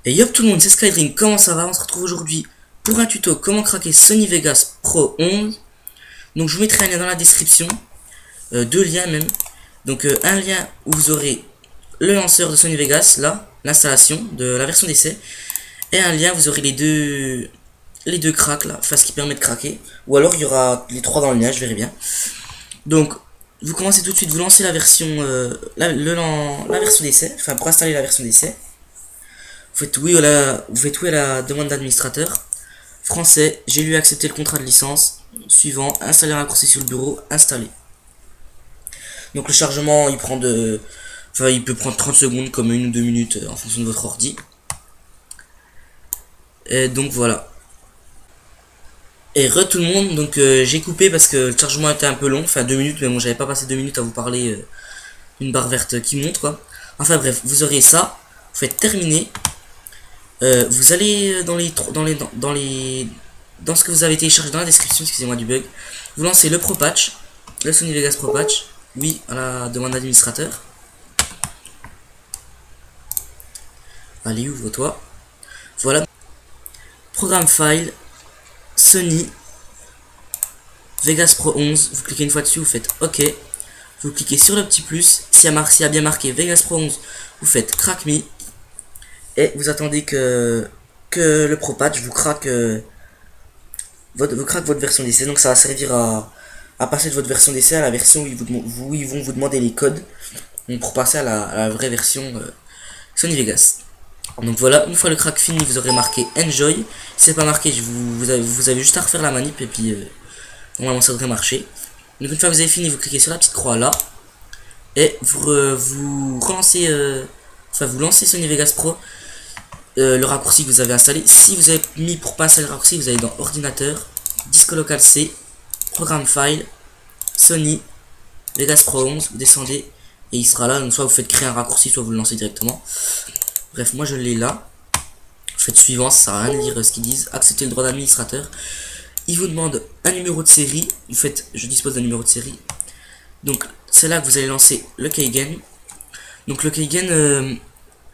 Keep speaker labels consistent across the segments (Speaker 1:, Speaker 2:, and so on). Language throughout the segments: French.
Speaker 1: Et yop tout le monde, c'est Skydream, comment ça va? On se retrouve aujourd'hui pour un tuto comment craquer Sony Vegas Pro 11. Donc je vous mettrai un lien dans la description, deux liens même. Donc un lien où vous aurez le lanceur de Sony Vegas, là, l'installation de la version d'essai. Et un lien, vous aurez les deux cracks là, enfin ce qui permet de craquer. Ou alors il y aura les trois dans le lien, je verrai bien. Donc vous commencez tout de suite, vous lancez la version, la version d'essai, enfin pour installer la version d'essai. Vous faites oui à la demande d'administrateur. Français, j'ai lu accepter le contrat de licence. Suivant, installer un raccourci sur le bureau, installer. Donc le chargement, il peut prendre 30 secondes comme 1 ou 2 minutes en fonction de votre ordi. Et donc voilà. Et tout le monde, donc j'ai coupé parce que le chargement était un peu long, enfin 2 minutes, mais bon j'avais pas passé 2 minutes à vous parler d'une barre verte qui monte quoi. Enfin bref, vous aurez ça, vous faites terminer. Vous allez dans ce que vous avez téléchargé dans la description, excusez-moi du bug. Vous lancez le Pro Patch, le Sony Vegas Pro Patch, oui à la demande d'administrateur. Allez, ouvre-toi. Voilà. Programme File, Sony Vegas Pro 11. Vous cliquez une fois dessus, vous faites OK. Vous cliquez sur le petit plus. S'il y a bien marqué Vegas Pro 11, vous faites Crack Me. Et vous attendez que le Pro Patch vous craque votre version d'essai. Donc ça va servir à passer de votre version d'essai à la version où ils vont vous demander les codes. Donc pour passer à la vraie version Sony Vegas. Donc voilà, une fois le crack fini, vous aurez marqué Enjoy. Si c'est pas marqué, vous avez juste à refaire la manip et puis normalement ça devrait marcher. Donc une fois que vous avez fini, vous cliquez sur la petite croix là. Et vous relancez, vous lancez Sony Vegas Pro. Le raccourci que vous avez installé. Si vous avez mis pour pas installer le raccourci, vous allez dans ordinateur, disque local C, programme file, Sony Vegas Pro 11, vous descendez et il sera là. Donc soit vous faites créer un raccourci, soit vous le lancez directement. Bref, moi je l'ai là. Vous faites suivant, ça sert à rien de lire ce qu'ils disent. Acceptez le droit d'administrateur. Il vous demande un numéro de série. Vous faites je dispose d'un numéro de série. Donc c'est là que vous allez lancer le Keygen. Donc le Keygen,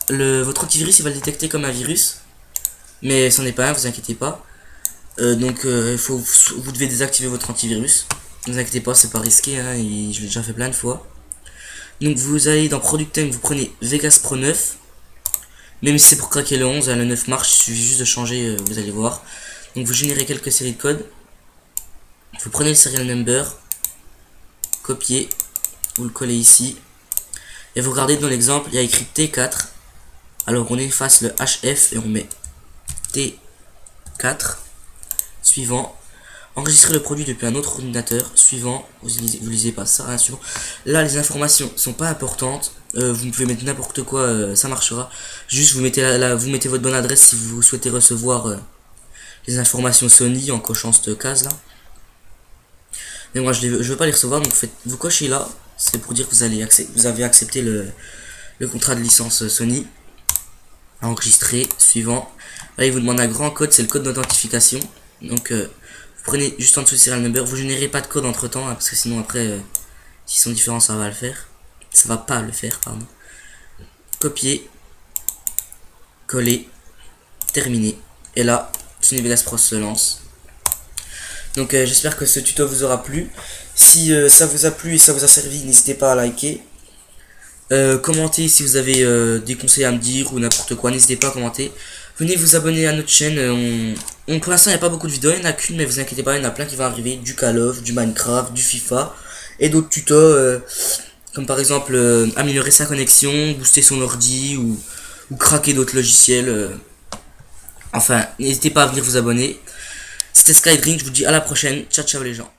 Speaker 1: votre antivirus il va le détecter comme un virus, mais c'en est pas un, vous inquiétez pas. Vous devez désactiver votre antivirus. Ne vous inquiétez pas, c'est pas risqué, hein, je l'ai déjà fait plein de fois. Donc vous allez dans Product Time, vous prenez Vegas Pro 9. Même si c'est pour craquer le 11, le 9 marche, il suffit juste de changer, vous allez voir. Donc vous générez quelques séries de code. Vous prenez le serial number, copiez, vous le collez ici. Et vous regardez dans l'exemple, il y a écrit T4. Alors on efface le HF et on met T4. Suivant. Enregistrer le produit depuis un autre ordinateur. Suivant. Vous lisez pas ça, hein, suivant. Là les informations sont pas importantes. Vous pouvez mettre n'importe quoi, ça marchera. Juste vous mettez vous mettez votre bonne adresse si vous souhaitez recevoir les informations Sony en cochant cette case là. Mais moi je veux pas les recevoir, donc vous cochez là. C'est pour dire que vous avez accepté le contrat de licence Sony. Enregistrer, suivant. Là il vous demande un grand code, c'est le code d'authentification. Donc vous prenez juste en dessous le serial number, vous générez pas de code entre temps, hein, parce que sinon après s'ils sont différents ça va le faire. Ça va pas le faire, pardon. Copier, coller, terminer. Et là, Sony Vegas Pro se lance. Donc j'espère que ce tuto vous aura plu. Si ça vous a plu et ça vous a servi, n'hésitez pas à liker. Commentez si vous avez des conseils à me dire ou n'importe quoi, n'hésitez pas à commenter. Venez vous abonner à notre chaîne. Pour l'instant il n'y a pas beaucoup de vidéos, il n'y en a qu'une, mais vous inquiétez pas, il y en a plein qui vont arriver. Du Call of, du Minecraft, du FIFA et d'autres tutos comme par exemple améliorer sa connexion, booster son ordi ou craquer d'autres logiciels. Enfin, n'hésitez pas à venir vous abonner. C'était Skydream, je vous dis à la prochaine. Ciao ciao les gens.